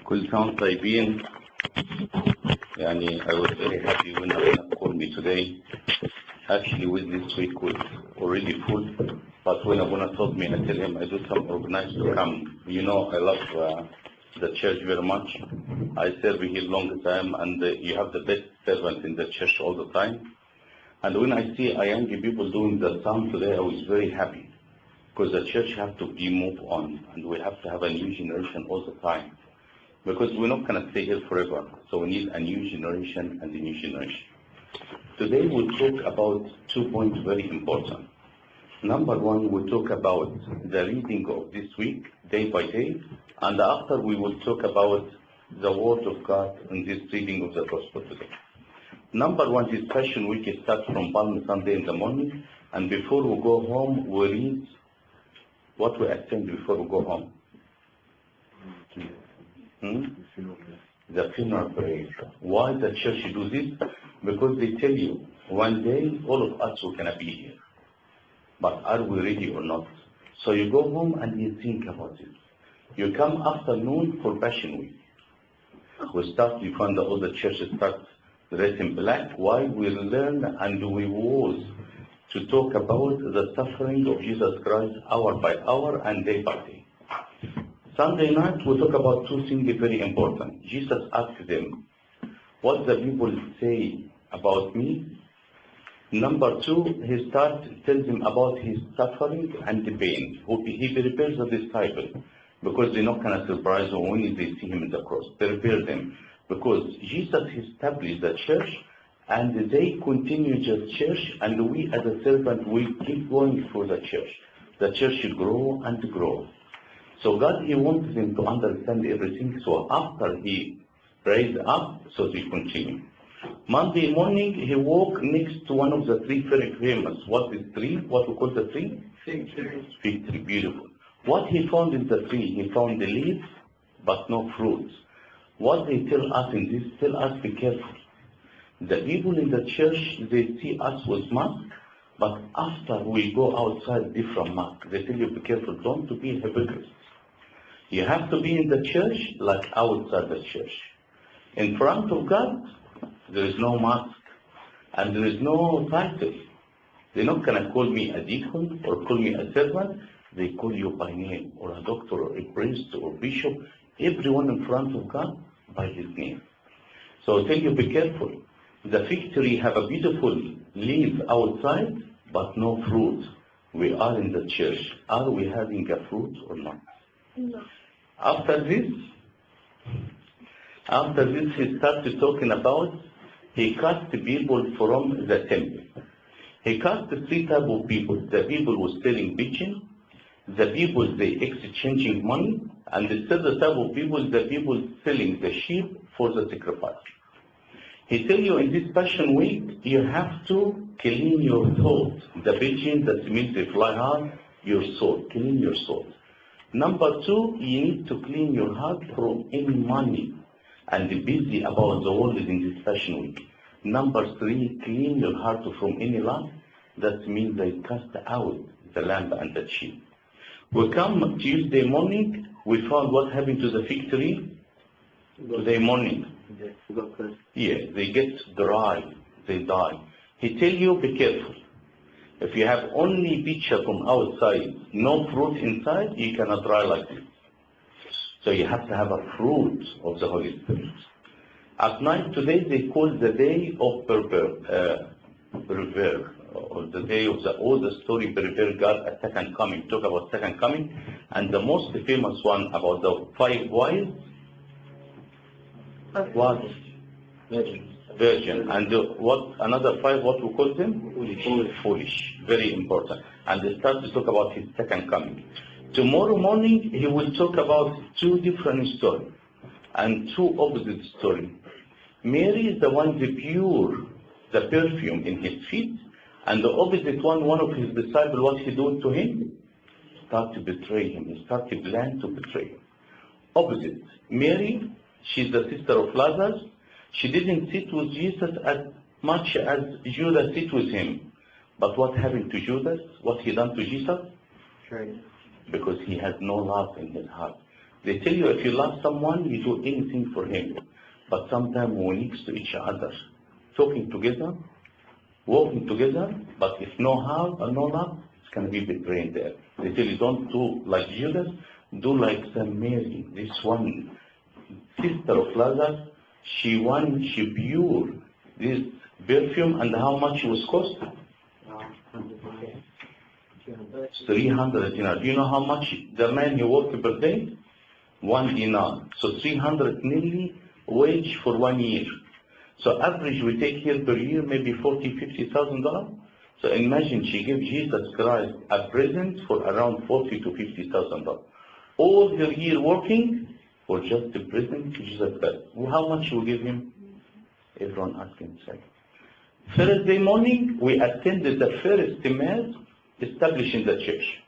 كل سنة طيبين. يعني I was very happy when Abuna called me today. Actually, with this week was already full, but when Abuna told me, I tell him I do some organized to come. You know, I love the church very much. I serve here long time, and you have the best servant in the church all the time. And when I see a young people doing the psalm today, I was very happy, because the church have to be moved on, and we have to have a new generation all the time. Because we're not going to stay here forever. So we need a new generation and a new generation. Today we'll talk about 2 points very important. Number one, we'll talk about the reading of this week, day by day. And after we will talk about the Word of God in this reading of the Gospel today. Number one, this Passion Week starts from Palm Sunday in the morning. And before we go home, we read what we attend before we go home. The funeral prayer. Why the church do this? Because they tell you, one day all of us are going to be here. But are we ready or not? So you go home and you think about it. You come afternoon for Passion Week. We start, you find that all the churches start dressed in black. Why? We learn and we was to talk about the suffering of Jesus Christ hour by hour and day by day. Sunday night, we talk about 2 things very important. Jesus asked them, what the people say about me? Number 2, he tells them about his suffering and the pain. He prepares the disciples, because they're not going to surprise them when they see him in the cross. Prepare them, because Jesus established the church, and they continue the church, and we as a servant, we keep going for the church. The church should grow and grow. So God, he wants them to understand everything. So after he raised up, so they continue. Monday morning, he walked next to one of the 3 very famous. What is tree? What we call the tree? Fig tree. Fig tree, beautiful. What he found in the tree? He found the leaves, but no fruits. What they tell us in this, tell us be careful. The people in the church, they see us with mask, but after we go outside different mask, they tell you be careful, don't to be hypocrites. You have to be in the church like outside the church. In front of God, there is no mask and there is no title. They're not going to call me a deacon or call me a servant. They call you by name, or a doctor or a priest or bishop. Everyone in front of God by his name. So I tell you, be careful. The fig tree have a beautiful leaf outside, but no fruit. We are in the church. Are we having a fruit or not? No. After this, he started talking about, he cast the people from the temple. He cast 3 types of people. The people who selling pigeon, the people they exchanging money, and the third type of people, the people selling the sheep for the sacrifice. He tell you in this Passion Week, you have to clean your thought. The pigeon, that means they fly high, your soul, clean your soul. Number 2, you need to clean your heart from any money and be busy about the world in this Passion Week. Number 3, clean your heart from any lamp. That means they cast out the lamp and the sheep. We come Tuesday morning, we found what happened to the fig tree. Today morning. Yeah, they get dry, they die. He tell you, be careful. If you have only picture from outside, no fruit inside, you cannot dry like this. So you have to have a fruit of the Holy Spirit. At night today, they call the day of Prepare, or the day of the oldest story, Prepare God, a second coming. Talk about second coming. And the most famous one about the 5 wise was virgin. And what another 5, what we call them? Foolish. Very important. And they start to talk about his second coming. Tomorrow morning, he will talk about 2 different stories and 2 opposite stories. Mary is the one, the pure, the perfume in his feet, and the opposite one of his disciples, what he do to him? Start to betray him. He start to plan to betray him. Opposite. Mary, she's the sister of Lazarus. She didn't sit with Jesus as much as Judas sit with him. But what happened to Judas? What he done to Jesus? Right. Because he has no love in his heart. They tell you if you love someone, you do anything for him. But sometimes we're next to each other, talking together, walking together, but if no heart or no love, it's going to be betraying there. They tell you don't do like Judas, do like Saint Mary, this one sister of Lazarus. She pure this perfume, and how much it was cost? 300 dinar. Do you know how much the man he worked per day? 1 dinar. So 300 nearly wage for 1 year. So average we take here per year maybe $40,000-$50,000. So imagine she gave Jesus Christ a present for around $40,000 to $50,000. All her year working for just a present to Jesus Christ. How much we give him? Everyone ask himself. Thursday morning we attended the first mass established in the church.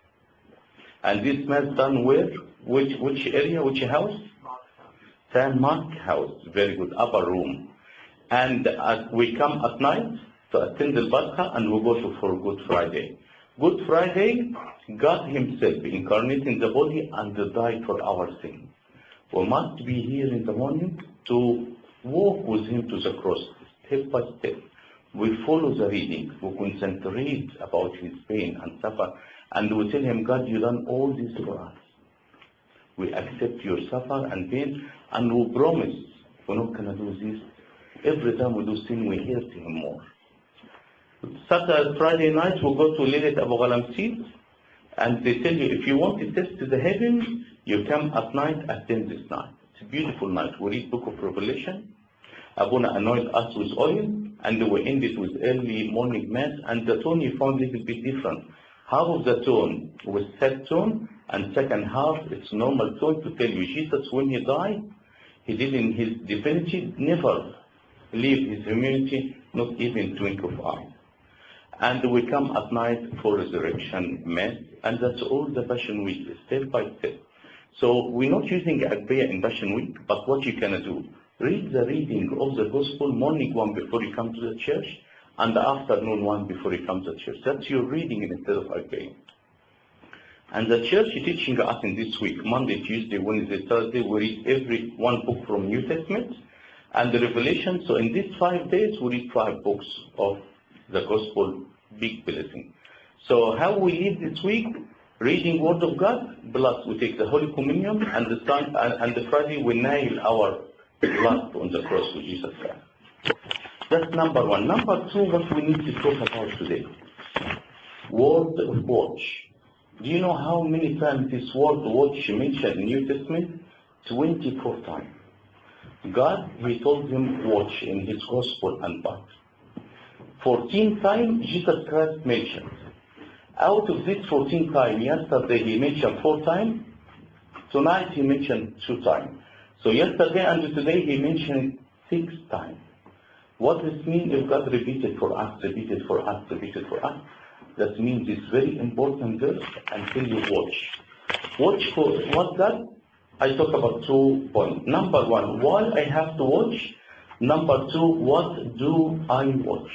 And this mass done where? Which area? Which house? St. Mark house. Very good. Upper room. And we come at night to attend the Pascha, and we go for Good Friday. Good Friday, God himself incarnated in the body and died for our sin. We must be here in the morning to walk with him to the cross, step by step. We follow the reading, we concentrate about his pain and suffer, and we tell him, God, you done all this for us. We accept your suffer and pain, and we promise we're not going to do this. Every time we do sin, we hurt him more. Saturday, Friday night, we go to Lilet Abu Ghalamsid, and they tell you, if you want to test the heaven, you come at night, attend this night. It's a beautiful night. We read Book of Revelation. Abuna anoint us with oil, and we end it with early morning mass, and the tone you found a little bit different. Half of the tone was sad tone, and second half it's normal tone to tell you Jesus, when he died, he did in his divinity never leave his humanity, not even twinkle of eye. And we come at night for resurrection mass, and that's all the Passion Week, step by step. So we're not using Agpeya in Passion Week, but what you can do, read the reading of the Gospel, morning one before you come to the church, and the afternoon one before you come to the church. That's your reading instead of Agpeya. And the church is teaching us in this week, Monday, Tuesday, Wednesday, Thursday, we read every one book from New Testament and the Revelation. So in these 5 days, we read 5 books of the Gospel, big blessing. So how we live this week? Reading Word of God, plus we take the Holy Communion, and the Friday we nail our blood on the cross with Jesus Christ. That's number 1. Number 2, what we need to talk about today. Word of watch. Do you know how many times this word watch mentioned in New Testament? 24 times. God, he told him watch in his Gospel and Bible. 14 times Jesus Christ mentioned. Out of this 14 times, yesterday he mentioned 4 times. Tonight he mentioned 2 times. So yesterday and today he mentioned 6 times. What does this mean? If God repeated for us, repeated for us, repeated for us, that means it's very important verse until you watch. Watch for what God? I talk about 2 points. Number 1, why I have to watch? Number two, what do I watch?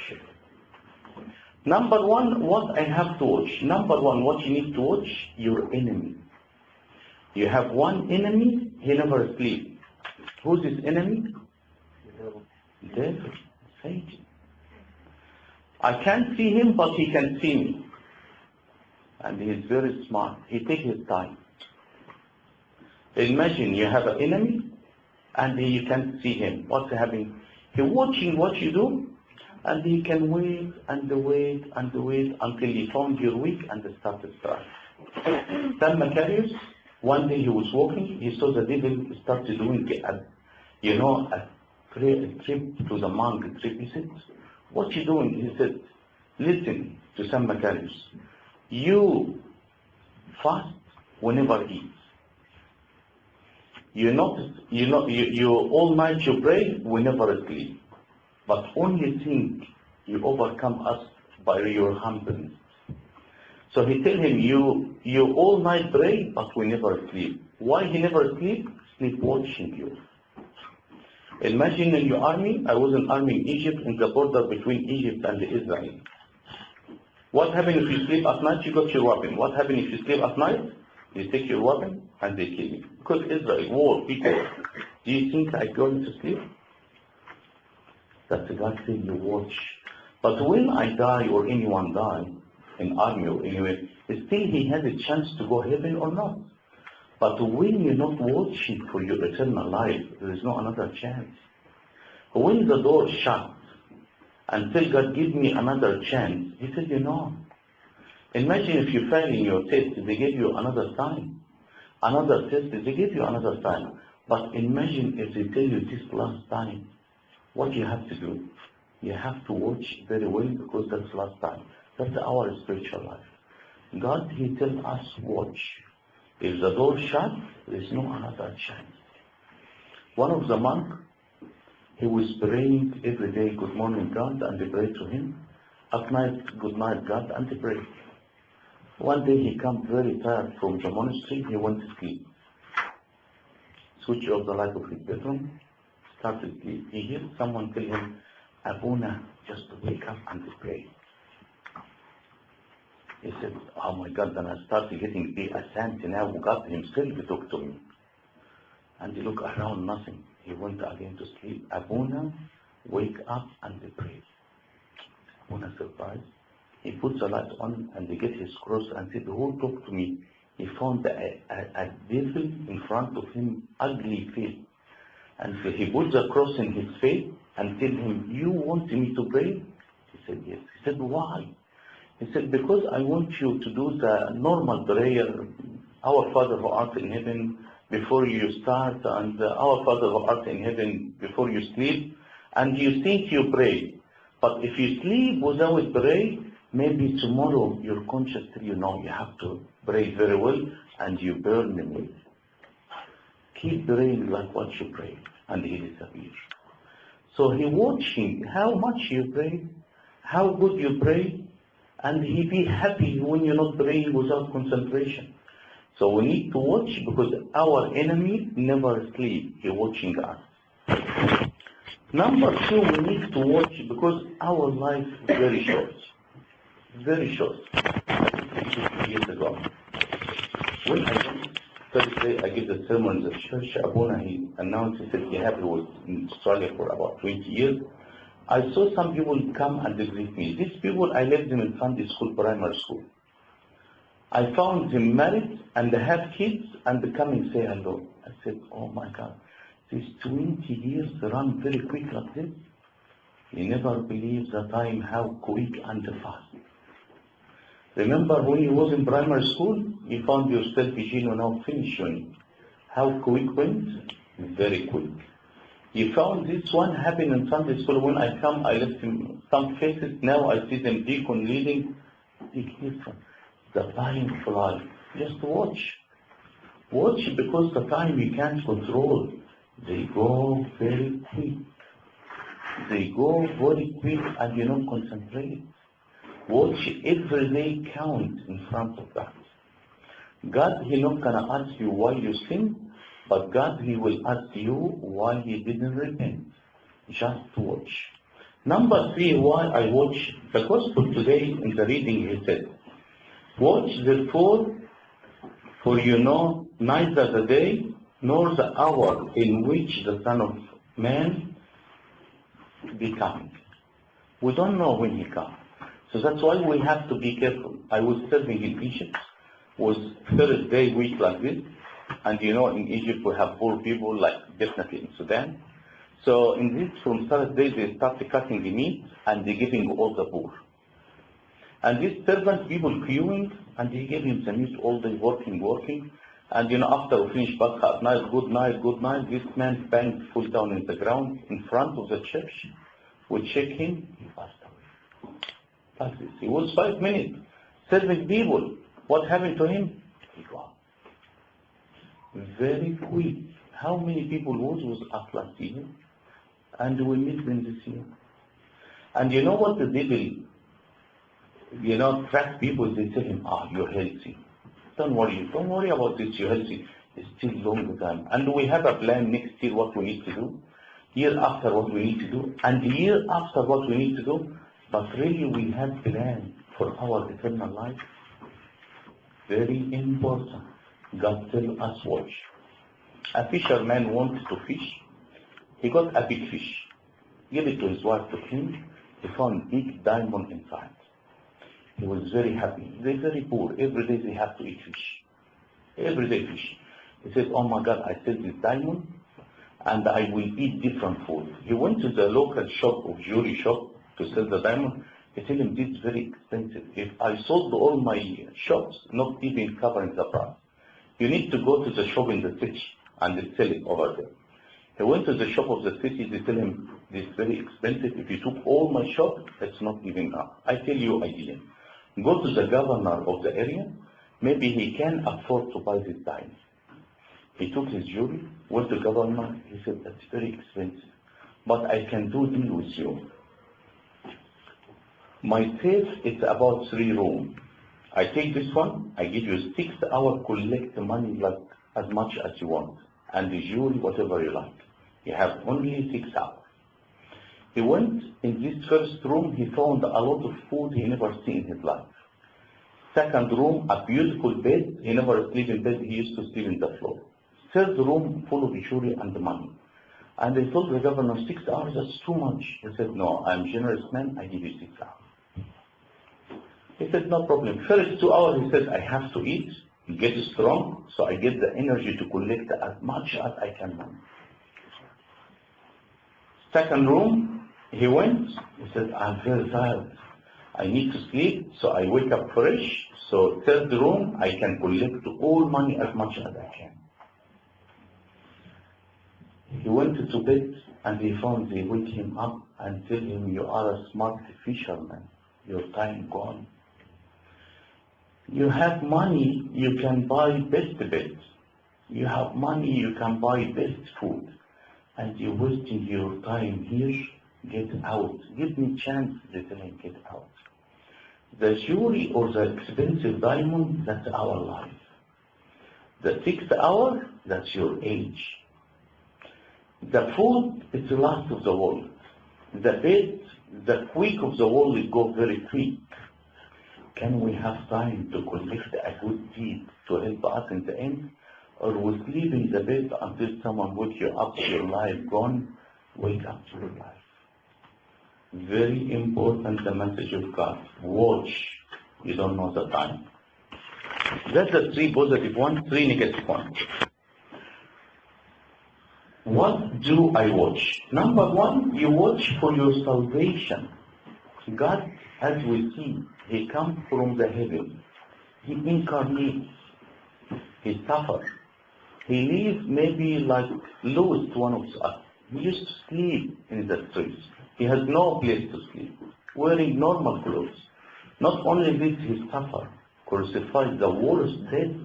Number one, what I have to watch. Number one, what you need to watch, your enemy. You have one enemy, he never sleeps. Who's his enemy? Devil, Satan. I can't see him, but he can see me. And he is very smart. He takes his time. Imagine you have an enemy, and you can't see him. What's happening? He's watching what you do, and he can wait and wait and wait until he found your weak and start to strike. Sam Macarius, one day he was walking, he saw the devil started doing a trip to the monk trip. He said, what you doing? He said, listen to Sam Macarius. You fast whenever he eats. You all night you pray whenever sleep. But only think you overcome us by your humbleness. So he tell him, you all night pray, but we never sleep. Why he never sleep? Sleep watching you. Imagine in your army, I was in army in Egypt, in the border between Egypt and Israel. What happens if you sleep at night? You got your weapon. What happens if you sleep at night? You take your weapon and they kill you. Because Israel, war, people. Do you think I'm going to sleep? That's God said you watch. But when I die or anyone die in army or anywhere, still he has a chance to go heaven or not. But when you're not watching for your eternal life, there is no another chance. When the door shut, until God give me another chance, he said, imagine if you fail in your test, they give you another time. Another test, they give you another time. But imagine if they tell you this last time, what you have to do? You have to watch very well because that's last time. That's our spiritual life. God, he tells us watch. If the door shut, there is no another chance. One of the monks, he was praying every day, good morning God, and they pray to him. At night, good night God, and they pray. One day he came very tired from the monastery, he went to sleep. Switch off the light of his bedroom, started sleep. He heard someone tell him, Abuna, just wake up and pray. He said, oh my God, then I started getting a sense now God himself talked to me. And he looked around, nothing. He went again to sleep. Abuna, wake up and pray. Abuna surprised. He put the light on and he get his cross and said, who talked to me? He found a devil in front of him, ugly face. And so he put the cross in his face and tell him, you want me to pray? He said, yes. He said, why? He said, because I want you to do the normal prayer, our Father who art in heaven, before you start, and our Father who art in heaven before you sleep, and you think you pray. But if you sleep without pray, maybe tomorrow your conscience tell you have to pray very well, and you burn me. Keep praying like what you pray, and he disappears. So he watching how much you pray, how good you pray, and he be happy when you're not praying without concentration. So we need to watch because our enemy never sleep. He's watching us. Number two, we need to watch because our life is very short. Very short. 50 years ago. When I went Thursday, I gave the sermon at the church. Abuna, he announced, he said he was in Australia for about 20 years. I saw some people come and they greet me. These people, I left them in Sunday school, primary school. I found them married and they have kids and they come and say hello. I said, oh my God, these 20 years run very quick like this. You never believe the time how quick and fast. Remember when you was in primary school, you found yourself, you now finishing. How quick went? Very quick. You found this one happen in Sunday school. When I come, I left him some faces. Now I see them deacon leading. Big difference. The time flies. Just watch. Watch because the time you can't control. They go very quick. They go very quick and you don't concentrate. Watch every day count in front of God. God, He not gonna ask you why you sin, but God, He will ask you why you didn't repent. Just to watch. Number 3, why I watch the gospel today in the reading, he said, watch therefore, for you know neither the day nor the hour in which the Son of Man be coming. We don't know when he comes. So that's why we have to be careful. I was serving in Egypt, was Thursday week like this, and you know in Egypt we have poor people like definitely in Sudan. So in this, from Thursday they start cutting the meat and they giving all the poor. And these servant people queuing, and he gave him the meat all day working. And you know, after we finish back at night, good night, this man banged full down in the ground in front of the church. We check him, he passed away. Like this. He was 5 minutes serving people. What happened to him? He gone. Very quick. How many people was up last year? And we meet them this year. And you know what the devil, you know, track people, they tell him, you're healthy. Don't worry about this, you're healthy. It's still long time. And we have a plan next year what we need to do, year after what we need to do, and year after what we need to do. But really we have plan for our eternal life. Very important. God tell us watch. A fisherman wanted to fish. He got a big fish. Give it to his wife to clean. He found big diamond inside. He was very happy. They're very poor. Every day they have to eat fish. Every day fish. He said, oh my God, I sell this diamond and I will eat different food. He went to the local shop of jewelry shop to sell the diamond. He told him, this is very expensive. If I sold all my shops, not even covering the price. You need to go to the shop in the city and they sell it over there. He went to the shop of the city, they tell him, this is very expensive. If you took all my shop, it's not even enough. I tell you idea. Go to the governor of the area, maybe he can afford to buy this diamond. He took his jewelry, went to the governor, he said, that's very expensive, but I can do deal with you. My safe is about 3 rooms. I take this one, I give you 6 hours, collect the money like as much as you want, and the jewelry, whatever you like. You have only 6 hours. He went in this first room, he found a lot of food he never seen in his life. Second room, a beautiful bed, he never sleep in bed, he used to sleep in the floor. Third room, full of jewelry and money. And they told the governor, 6 hours, that's too much. He said, no, I'm a generous man, I give you 6 hours. He said, no problem. First 2 hours, he said, I have to eat, get strong, so I get the energy to collect as much as I can money. Second room, he went, he said, I'm very tired. I need to sleep, so I wake up fresh. So third room, I can collect all money as much as I can. He went to bed and he found they wake him up and tell him, you are a smart fisherman. Your time gone. You have money, you can buy best beds. You have money, you can buy best food. And you're wasting your time here. Get out. Give me chance, they tell him, get out. The jewelry or the expensive diamond, that's our life. The 6 hours, that's your age. The food is the last of the world. The bed, the quick of the world will go very quick. Can we have time to collect a good deed to help us in the end? Or we sleep in the bed until someone wake you up, your life gone, wake up to your life. Very important, the message of God. Watch. You don't know the time. That's the 3 positive ones, 3 negative ones. What do I watch? Number 1, you watch for your salvation. God, as we see, He comes from the heaven. He incarnates. He suffers. He lives maybe like lowest one of us. He used to sleep in the streets. He has no place to sleep, wearing normal clothes. Not only this, he suffered, crucified, the worst death.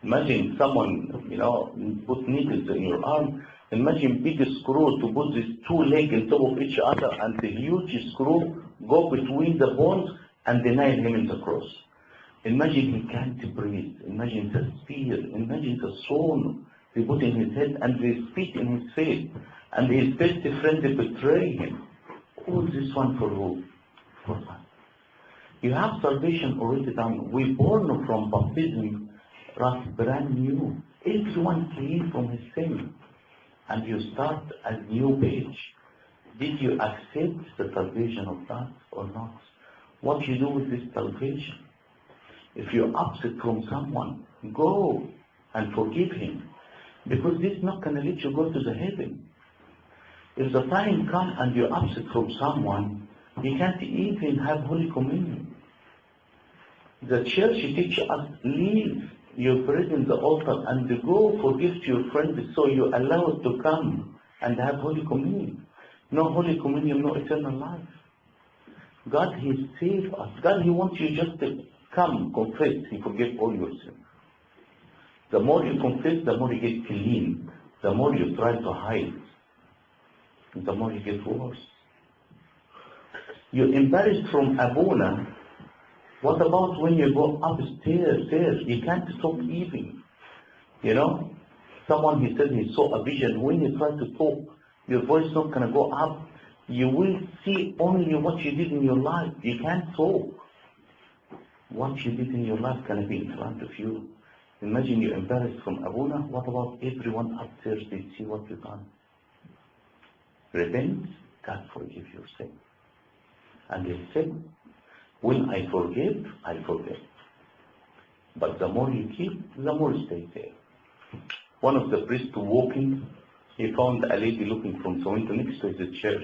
Imagine someone, put needles in your arm. Imagine big screw to put these 2 legs on top of each other and the huge screw go between the bones and nail him in the cross. Imagine he can't breathe. Imagine the spear. Imagine the stone they put in his head and they spit in his face. and his best friend betray him. All this one for who? For us. You have salvation already done. We born from baptism, that's brand new. Everyone clean from his sin. And you start a new page. Did you accept the salvation of God or not? What you do with this salvation? If you're upset from someone, go and forgive him. Because this is not going to let you go to the heaven. If the time comes and you're upset from someone, you can't even have Holy Communion. The church teaches us, leave your bread in the altar and go forgive to your friend so you allow it to come and have Holy Communion. No Holy Communion, no eternal life. God, He saved us. God, He wants you just to come, confess, He forgive all your sins. The more you confess, the more you get clean. The more you try to hide, the more you get worse. You're embarrassed from Abuna. What about when you go upstairs? You can't talk even. You know, someone, he said he saw a vision. When you try to talk, your voice not going to go up. You will see only what you did in your life. You can't talk. What you did in your life can be in front of you. Imagine you're embarrassed from Abuna. What about everyone upstairs? They see what you've done. Repent, God forgive your sin. And He said, when I forgive, I forget. But the more you keep, the more you stay there. One of the priests walking, he found a lady looking from the window next to the church.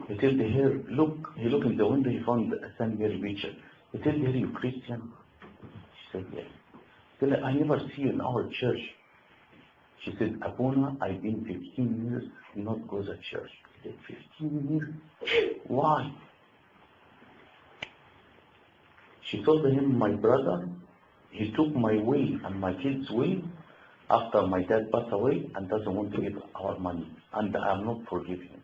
He told her, look, he looked in the window, he found a St. Mary picture. He told her, you Christian? She said, yes. He said, I never see you in our church. She said, Abuna, I've been 15 years not go to church. He said, 15 years? Why? She told him, my brother, he took my will and my kids' will after my dad passed away and doesn't want to give our money. And I'm not forgiving him.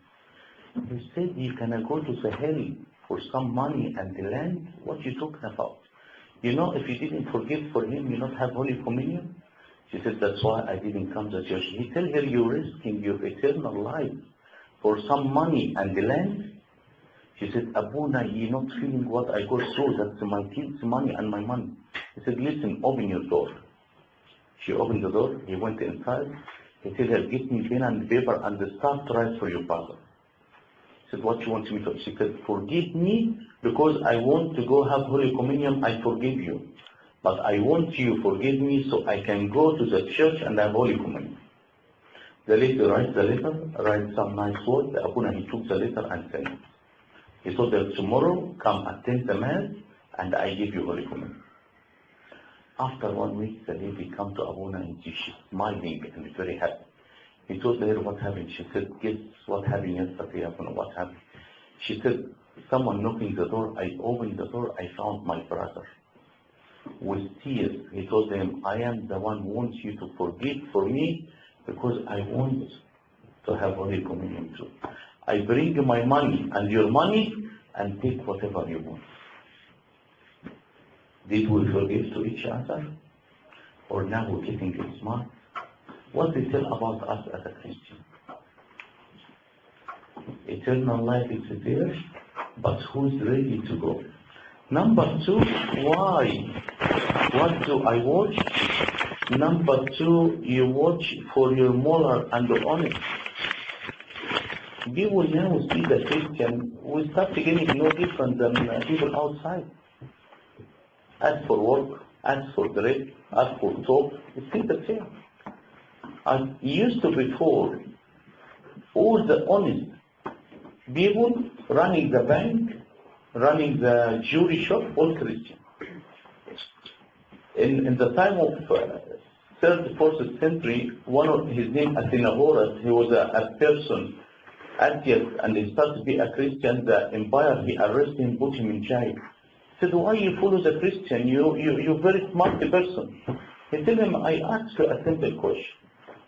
He said, you cannot go to the hell for some money and the land? What are you talking about? You know, if you didn't forgive for him, you not have Holy Communion? She said, that's why I didn't come to church. He told her, you're risking your eternal life for some money and the land? She said, Abuna, you're not feeling what I go through. That's my kids' money and my money. He said, listen, open your door. She opened the door. He went inside. He told her, get me pen and paper and start to write for your father. He said, what you want me to do? She said, forgive me because I want to go have Holy Communion. I forgive you. But I want you to forgive me so I can go to the church and have Holy Communion. The lady writes the letter, writes some nice words. Abuna, he took the letter and sent it. He told her, tomorrow come attend the Mass and I give you Holy Communion. After 1 week, the lady come to Abuna and she's smiling and very happy. He told her what happened. She said, guess what happened yesterday, Abuna, what happened? She said, someone knocking the door. I opened the door, I found my brother. With tears, he told them, I am the one who wants you to forgive for me because I want to have Holy Communion too. I bring my money and your money and take whatever you want. Did we forgive to each other? Or now we're getting smart? What they tell about us as a Christian? Eternal life is there, but who's ready to go? Number 2, why? What do I watch? Number 2, you watch for your moral and honest. People now see the Christian, we start getting no different than people outside. As for work, as for dress, as for talk, it's still the same. And used to before, all the honest people running the bank, running the jewelry shop, all Christian. In the time of 3rd, 4th century, one of his name Athenagoras, he was a person, atheist, and he started to be a Christian. The empire, he arrested him, put him in jail. He said, why you follow the Christian? You're a very smart person. He told him, I asked you a simple question.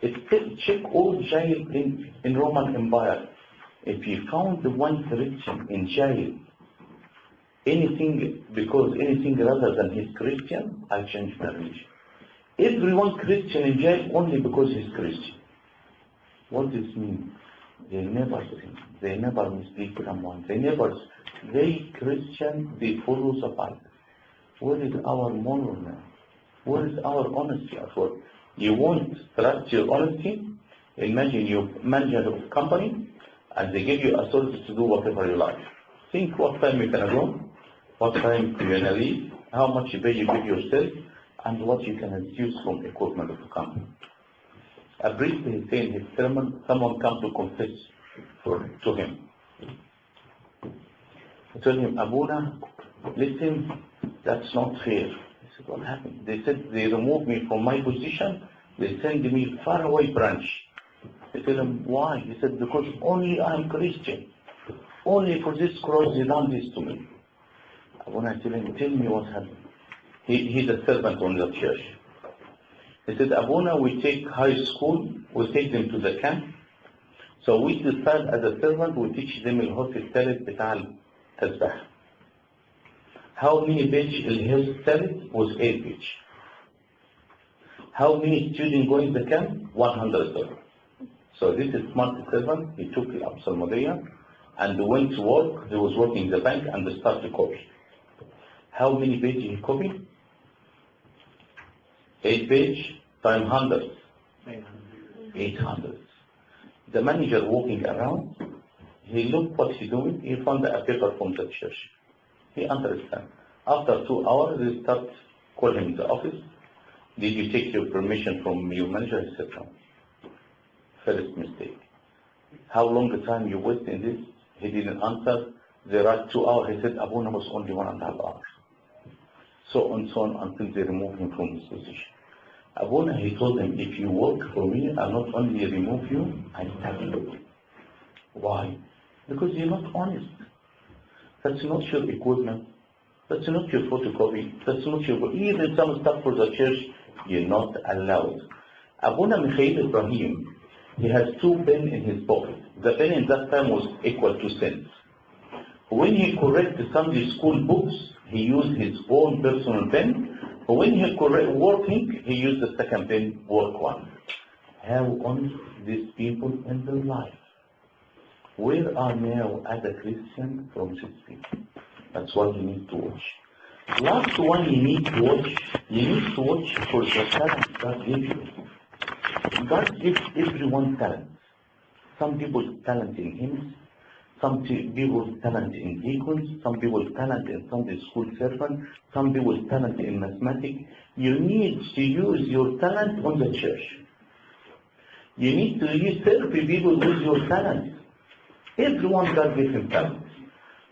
It said, check all jail in Roman Empire. If you found one Christian in jail, anything rather than he's Christian, I change the religion. Everyone Christian in jail only because he's Christian. What does this mean? They never sin. They never mislead someone. They Christian, they follow the Bible. Where is our moral now? Where is our honesty at work? You won't trust your honesty? Imagine you manager of a company and they give you authority to do whatever you like. Think what time you can go, what time you can leave, how much pay you give yourself, and what you can use from equipment of the company. A priest is saying his sermon, someone comes to confess to him. I told him, Abuna, listen, that's not fair. He said, what happened? They said they removed me from my position, they sent me far away branch. I told him, why? He said, because only I'm Christian. Only for this cross they done this to me. Abuna, I told him, tell me what happened. He's a servant on the church. He said, Abuna, we take high school, we take them to the camp. So we decide as a servant, we teach them الهوس الثالث بتاع التسبح. How many page الهوس الثالث was 8 page. How many students go in the camp? 100. So this is smart servant, he took the Absalmodea and went to work. He was working in the bank and they started to copy. How many pages he copied? 8 page times 100. 800. The manager walking around, he looked what he's doing, he found a paper from the church. He understands. After 2 hours, they start calling him in the office. Did you take your permission from your manager? He said no. First mistake. How long the time you wasted in this? He didn't answer. They write 2 hours. He said Abuna was only 1.5 hours. So on until they remove him from his position. Abuna, he told them, if you work for me, I'll not only remove you, I stab you. Why? Because you're not honest. That's not your equipment. That's not your photocopy. That's not your... Even some stuff for the church, you're not allowed. Abuna Mikhail Ibrahim, he has 2 pens in his pocket. The pen in that time was equal to cents. When he corrected Sunday school books, he used his own personal pen. When he correct working, he used the second pen, work one. How honest these people in their life. Where are now as a Christian from this people? That's what you need to watch. Last one you need to watch for the talent God gave you. God gives everyone talent. Some people talent in hymns, some people talent in deacons, some people talent in Sunday school servant, some people talent in mathematics. You need to use your talent on the church. You need to serve people with your talent. Everyone God gives him talent.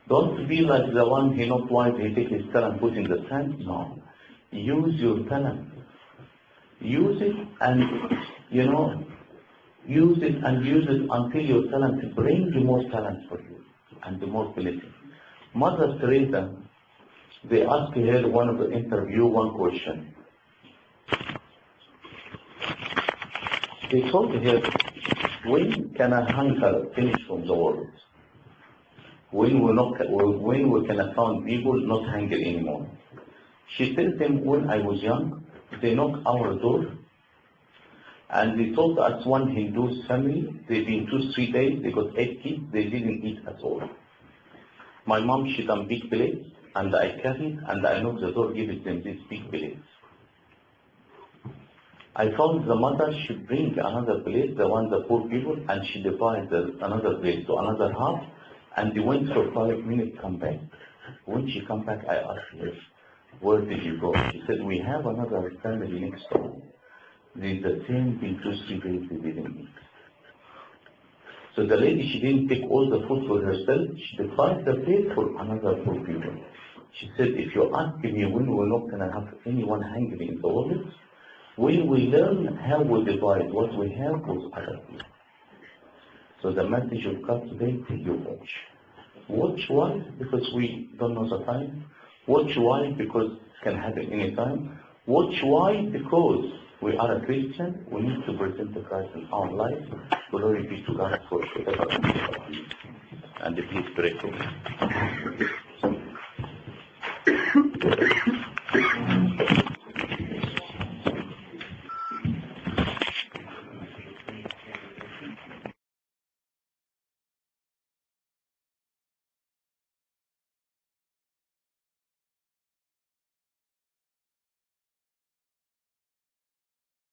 Don't be like the one he not wise, he take his talent, put in the sand. No. Use your talent. Use it and, use it until your talent brings more talent for you and more blessing. Mother Teresa, they asked her one of the interview one question. They told her, when can a hunger finish from the world? When we can found people not hungry anymore? She tells them, when I was young, they knocked our door and they told us one Hindu family, they've been 2-3 days, they got 8 kids, they didn't eat at all. My mom, she done big plates and I carried and I knocked the door, gave them these big plates. I found the mother, she bring another plate, the poor people, and she divided another plate to another half, and they went for 5 minutes, come back. When she come back, I asked her, where did you go? She said, we have another family next door. They the same thing 2-3 days they didn't eat. So the lady, she didn't take all the food for herself, she divided the plate for another 4 people. She said, if you ask me when we're not going to have anyone hungry in the world, when we learn how we divide what we have with other people. So the message of God today, you watch. Watch why? Because we don't know the time. Watch why? Because it can happen any time. Watch why? Because we are a Christian. We need to present the Christ in our life. Glory be to God for forever. And please pray for me.